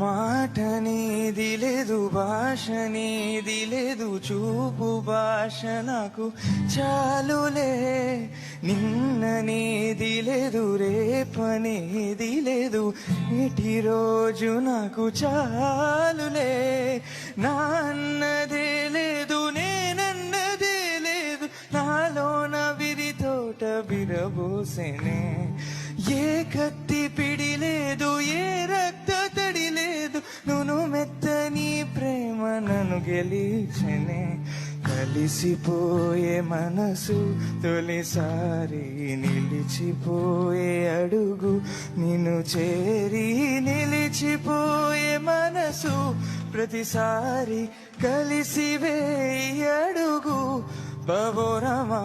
మాట నీది లేదు, భాష నీది లేదు, చూపు భాష నాకు చాలులే. నిన్న నీది లేదు, రేపనేది లేదు, ఇటి రోజు నాకు చాలులే. నాన్నదే లేదు, నేనన్నదే లేదు, నాలోన విరి తోట విరబోసెనే. ఏ కత్తి పిడి లేదు, ఏ రక్త తడి లేదు, నును మెత్తని ప్రేమ నన్ను గెలిచెనే. కలిసిపోయే మనసు తొలిసారి నిలిచిపోయే అడుగు, నిన్ను చేరి నిలిచిపోయే మనసు ప్రతిసారి కలిసివే అడుగు. బబోరమా